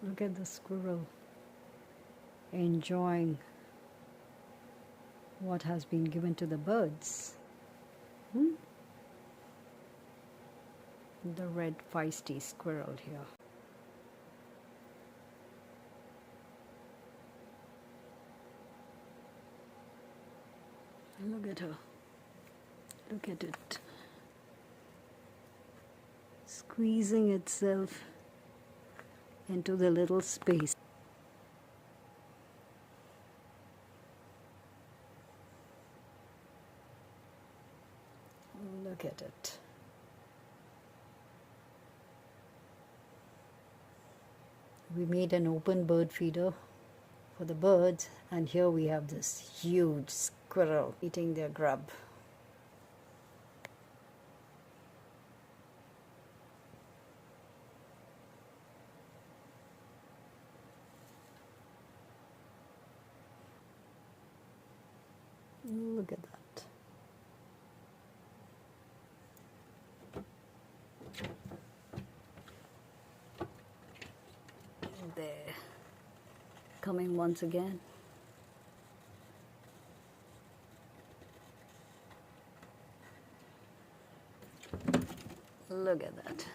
Look at the squirrel enjoying what has been given to the birds. The red feisty squirrel here. Look at her. Look at it. Squeezing itself into the little space. Look at it. We made an open bird feeder for the birds, and here we have this huge squirrel eating their grub. Look at that. There, coming once again. Look at that.